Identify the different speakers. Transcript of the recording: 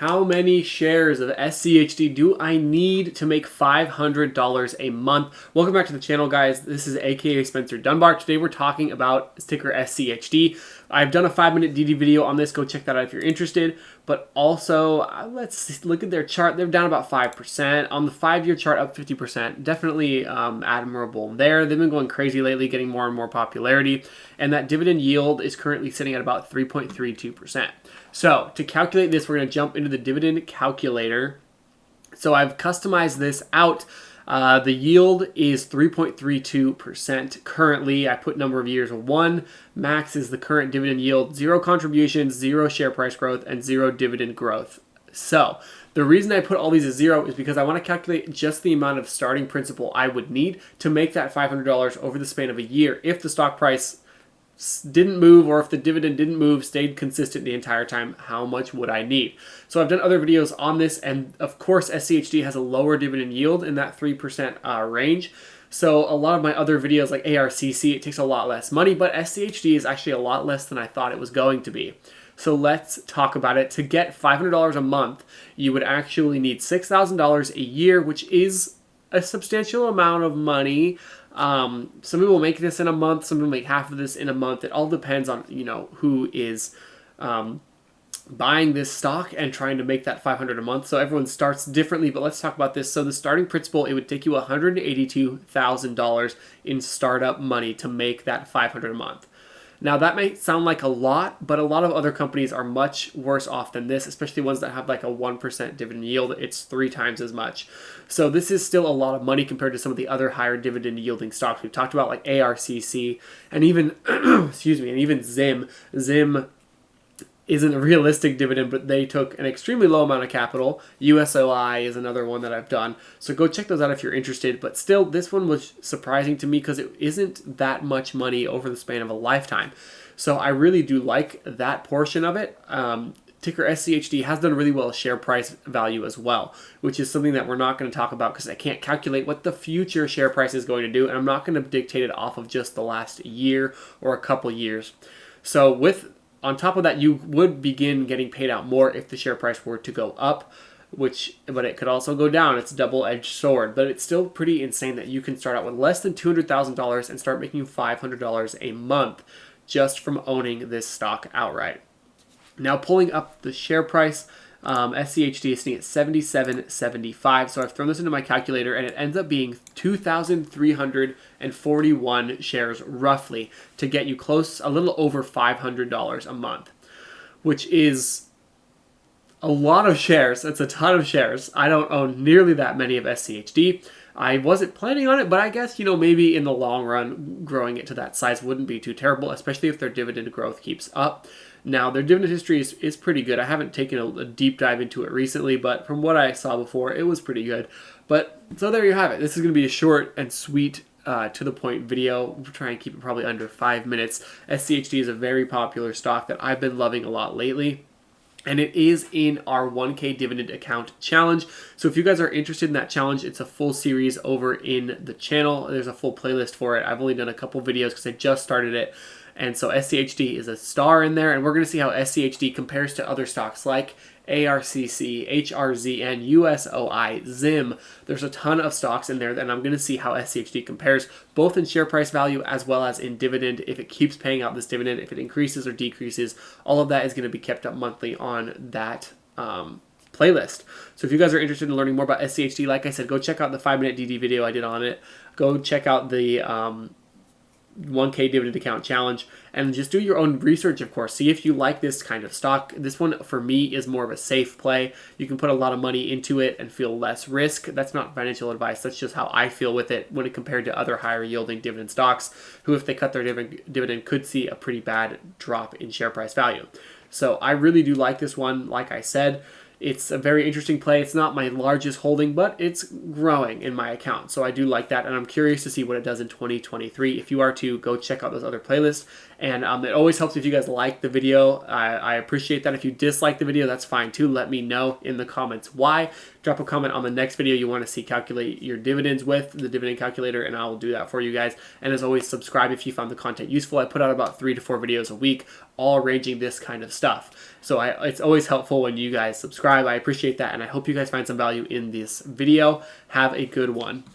Speaker 1: How many shares of SCHD do I need to make $500 a month? Welcome back to the channel, guys. This is AKA Spencer Dunbar. Today we're talking about ticker SCHD. I've done a 5-minute DD video on this. Go check that out if you're interested. But also, let's look at their chart. They're down about 5%. On the 5-year chart, up 50%. Definitely admirable there. They've been going crazy lately, getting more and more popularity. And that dividend yield is currently sitting at about 3.32%. So to calculate this, we're going to jump into the dividend calculator. So I've customized this out. The yield is 3.32% currently. I put number of years 1. Max is the current dividend yield. 0 contributions, 0 share price growth, and 0 dividend growth. So the reason I put all these as 0 is because I want to calculate just the amount of starting principal I would need to make that $500 over the span of a year if the stock price didn't move, or if the dividend didn't move, stayed consistent the entire time, how much would I need? So I've done other videos on this, and of course SCHD has a lower dividend yield in that 3% range. So a lot of my other videos like ARCC, it takes a lot less money, but SCHD is actually a lot less than I thought it was going to be. So let's talk about it. To get $500 a month, you would actually need $6,000 a year, which is a substantial amount of money. Some people make this in a month, some people make half of this in a month. It all depends on, who is buying this stock and trying to make that $500 a month. So everyone starts differently, but let's talk about this. So the starting principal, it would take you $182,000 in startup money to make that $500 a month. Now that may sound like a lot, but a lot of other companies are much worse off than this, especially ones that have like a 1% dividend yield. It's 3 times as much. So this is still a lot of money compared to some of the other higher dividend yielding stocks we've talked about, like ARCC and even, excuse me, and even ZIM. ZIM isn't a realistic dividend, but they took an extremely low amount of capital. USOI is another one that I've done. So go check those out if you're interested. But still, this one was surprising to me because it isn't that much money over the span of a lifetime. So I really do like that portion of it. Ticker SCHD has done really well with share price value as well, which is something that we're not going to talk about because I can't calculate what the future share price is going to do, and I'm not going to dictate it off of just the last year or a couple years. So on top of that, you would begin getting paid out more if the share price were to go up, but it could also go down. It's a double-edged sword, but it's still pretty insane that you can start out with less than $200,000 and start making $500 a month just from owning this stock outright. Now pulling up the share price, SCHD is sitting at $77.75. So I've thrown this into my calculator, and it ends up being 2,341 shares roughly to get you close, a little over $500 a month, which is a lot of shares. It's a ton of shares. I don't own nearly that many of SCHD. I wasn't planning on it, but I guess, maybe in the long run, growing it to that size wouldn't be too terrible, especially if their dividend growth keeps up. Now, their dividend history is pretty good. I haven't taken a deep dive into it recently, but from what I saw before, it was pretty good. But so there you have it. This is going to be a short and sweet, to the point video. We'll try and keep it probably under 5 minutes. SCHD is a very popular stock that I've been loving a lot lately. And it is in our 1K dividend account challenge. So if you guys are interested in that challenge, it's a full series over in the channel. There's a full playlist for it. I've only done a couple videos because I just started it. And so SCHD is a star in there, and we're going to see how SCHD compares to other stocks like ARCC, HRZN, USOI, ZIM. There's a ton of stocks in there, and I'm going to see how SCHD compares both in share price value as well as in dividend. If it keeps paying out this dividend, if it increases or decreases, all of that is going to be kept up monthly on that playlist. So if you guys are interested in learning more about SCHD, like I said, go check out the 5-minute DD video I did on it. Go check out the 1K dividend account challenge, and just do your own research, of course. See if you like this kind of stock. This one for me is more of a safe play. You can put a lot of money into it and feel less risk. That's not financial advice. That's just how I feel with it when it compared to other higher yielding dividend stocks who, if they cut their dividend, could see a pretty bad drop in share price value. So I really do like this one. Like I said, it's a very interesting play. It's not my largest holding, but it's growing in my account. So I do like that, and I'm curious to see what it does in 2023. If you are to, go check out those other playlists And it always helps if you guys like the video. I appreciate that. If you dislike the video, that's fine too. Let me know in the comments why. Drop a comment on the next video you want to see calculate your dividends with the dividend calculator, and I will do that for you guys. And as always, subscribe if you found the content useful. I put out about 3 to 4 videos a week, all ranging this kind of stuff. So it's always helpful when you guys subscribe. I appreciate that, and I hope you guys find some value in this video. Have a good one.